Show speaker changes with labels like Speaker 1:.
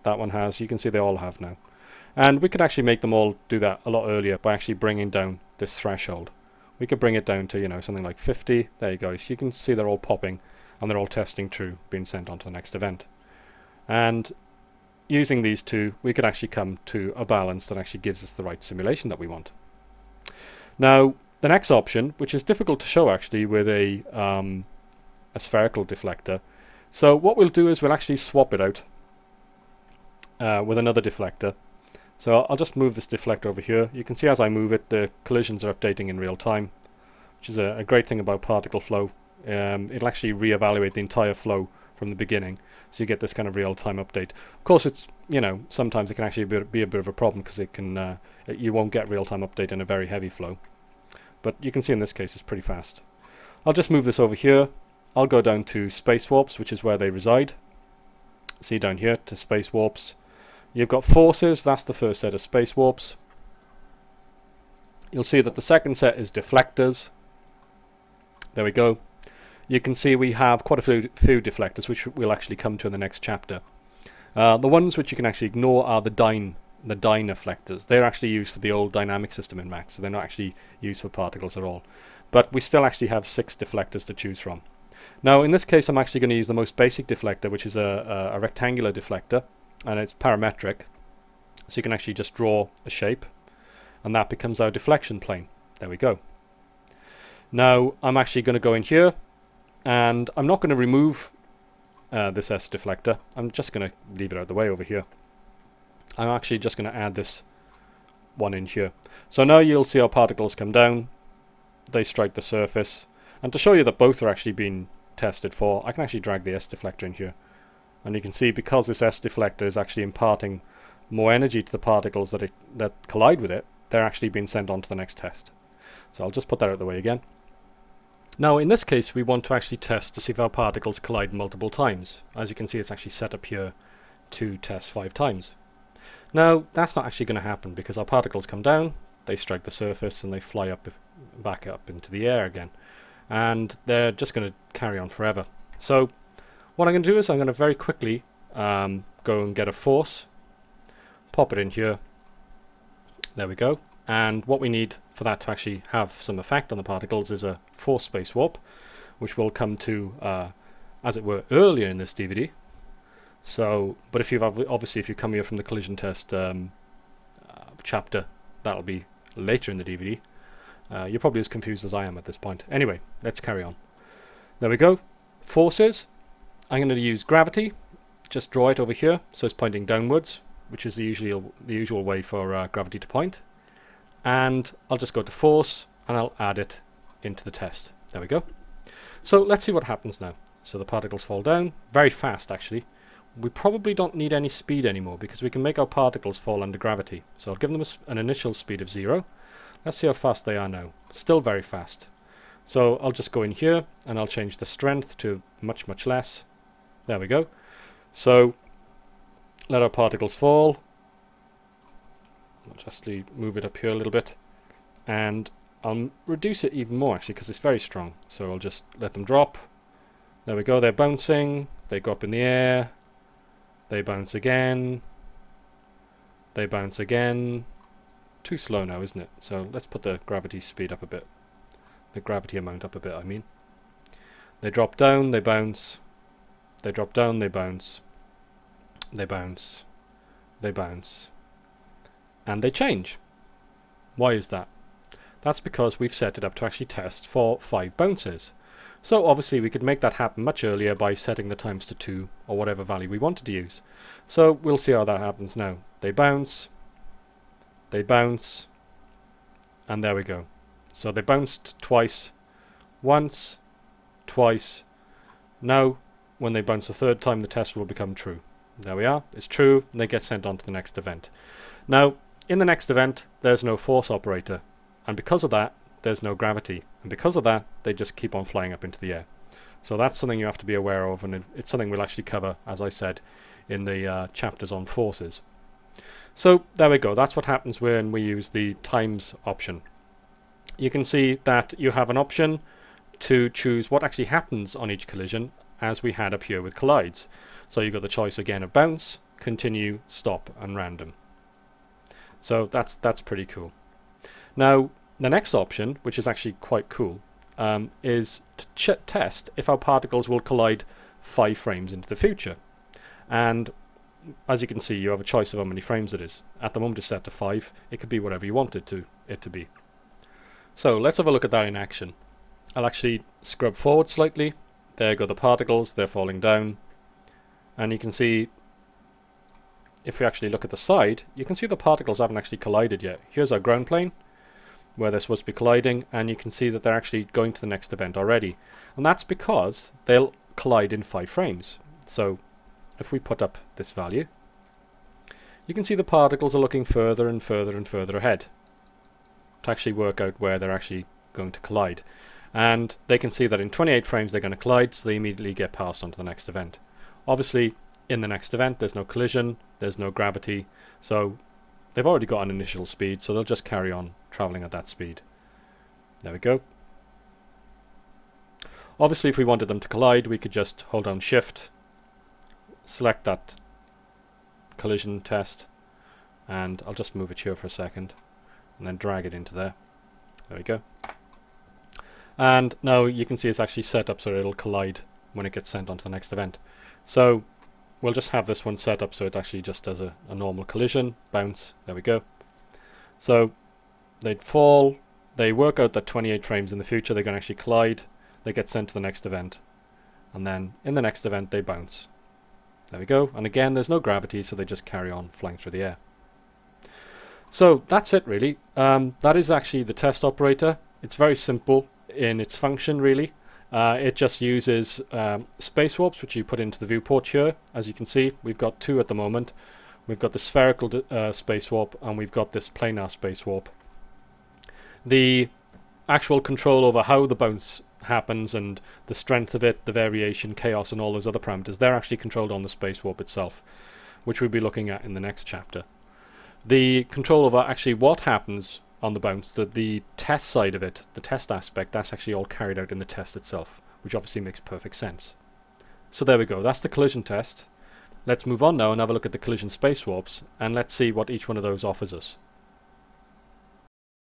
Speaker 1: that one has. You can see they all have now. And we could actually make them all do that a lot earlier by actually bringing down this threshold. We could bring it down to, you know, something like 50. There you go. So you can see they're all popping and they're all testing true, being sent on to the next event. And using these two, we could actually come to a balance that actually gives us the right simulation that we want. Now, the next option, which is difficult to show actually with a spherical deflector. So what we'll do is we'll actually swap it out with another deflector. So I'll just move this deflector over here. You can see as I move it, the collisions are updating in real time, which is a great thing about particle flow. It'll actually reevaluate the entire flow from the beginning, so you get this kind of real-time update. Of course, it's, you know, sometimes it can actually be a bit of a problem because it can you won't get real-time update in a very heavy flow. But you can see in this case it's pretty fast. I'll just move this over here. I'll go down to space warps, which is where they reside. See down here to space warps. You've got forces, that's the first set of space warps. You'll see that the second set is deflectors. There we go. You can see we have quite a few deflectors, which we'll actually come to in the next chapter. The ones which you can actually ignore are the dyne deflectors. They're actually used for the old dynamic system in Max, so they're not actually used for particles at all. But we still actually have 6 deflectors to choose from. Now in this case I'm actually going to use the most basic deflector, which is a rectangular deflector, and it's parametric, so you can actually just draw a shape and that becomes our deflection plane. There we go. Now I'm actually going to go in here and I'm not going to remove this S deflector. I'm just going to leave it out of the way over here. I'm actually just going to add this one in here. So now you'll see our particles come down, they strike the surface, and to show you that both are actually being tested for, I can actually drag the S deflector in here. And you can see because this S deflector is actually imparting more energy to the particles that collide with it, they're actually being sent on to the next test. So I'll just put that out of the way again. Now in this case we want to actually test to see if our particles collide multiple times. As you can see, it's actually set up here to test 5 times. Now that's not actually going to happen because our particles come down, they strike the surface and they fly up back up into the air again. And they're just going to carry on forever. So what I'm going to do is I'm going to very quickly go and get a force, pop it in here, there we go, and what we need for that to actually have some effect on the particles is a force space warp, which we'll come to as it were earlier in this DVD. So, but if you've obviously if you come here from the collision test chapter, that'll be later in the DVD. You're probably as confused as I am at this point. Anyway, let's carry on. There we go, forces. I'm going to use gravity, just draw it over here, so it's pointing downwards, which is the usual way for gravity to point. And I'll just go to force, and I'll add it into the test. There we go. So let's see what happens now. So the particles fall down, very fast actually. We probably don't need any speed anymore, because we can make our particles fall under gravity. So I'll give them an initial speed of 0. Let's see how fast they are now. Still very fast. So I'll just go in here, and I'll change the strength to much, much less. There we go. So let our particles fall. I'll just move it up here a little bit, and I'll reduce it even more actually because it's very strong. So I'll just let them drop. There we go, they're bouncing, they go up in the air, they bounce again, they bounce again. Too slow now, isn't it? So let's put the gravity speed up a bit, the gravity amount up a bit I mean. They drop down, they bounce. They drop down, they bounce, they bounce, they bounce, and they change. Why is that? That's because we've set it up to actually test for 5 bounces. So obviously we could make that happen much earlier by setting the times to 2 or whatever value we wanted to use. So we'll see how that happens now. They bounce, and there we go. So they bounced twice, once, twice. Now when they bounce the 3rd time, the test will become true. There we are, it's true, and they get sent on to the next event. Now, in the next event, there's no force operator, and because of that, there's no gravity, and because of that, they just keep on flying up into the air. So that's something you have to be aware of, and it's something we'll actually cover, as I said, in the chapters on forces. So there we go, that's what happens when we use the times option. You can see that you have an option to choose what actually happens on each collision, as we had up here with collides. So you've got the choice again of bounce, continue, stop, and random. So that's pretty cool. Now, the next option, which is actually quite cool, is to test if our particles will collide 5 frames into the future. And as you can see, you have a choice of how many frames it is. At the moment it's set to 5. It could be whatever you want it to be. So let's have a look at that in action. I'll actually scrub forward slightly. There go the particles, they're falling down. And you can see, if we actually look at the side, you can see the particles haven't actually collided yet. Here's our ground plane, where they're supposed to be colliding, and you can see that they're actually going to the next event already. And that's because they'll collide in 5 frames. So if we put up this value, you can see the particles are looking further and further and further ahead to actually work out where they're actually going to collide. And they can see that in 28 frames they're going to collide, so they immediately get passed on to the next event. Obviously, in the next event there's no collision, there's no gravity, so they've already got an initial speed, so they'll just carry on traveling at that speed. There we go. Obviously, if we wanted them to collide, we could just hold down Shift, select that collision test, and I'll just move it here for a second, and then drag it into there. There we go. And now you can see it's actually set up so it'll collide when it gets sent on to the next event. So we'll just have this one set up so it actually just does a normal collision, bounce, there we go. So they'd fall, they work out that 28 frames in the future they're going to actually collide, they get sent to the next event, and then in the next event they bounce. There we go, and again there's no gravity, so they just carry on flying through the air. So that's it really. That is actually the test operator. It's very simple in its function really. It just uses space warps, which you put into the viewport here. As you can see, we've got 2 at the moment. We've got the spherical space warp, and we've got this planar space warp. The actual control over how the bounce happens and the strength of it, the variation, chaos, and all those other parameters, they're actually controlled on the space warp itself, which we'll be looking at in the next chapter. The control over actually what happens on the bounce, the test side of it, the test aspect, that's actually all carried out in the test itself, which obviously makes perfect sense. So there we go, that's the collision test. Let's move on now and have a look at the collision space warps, and let's see what each one of those offers us.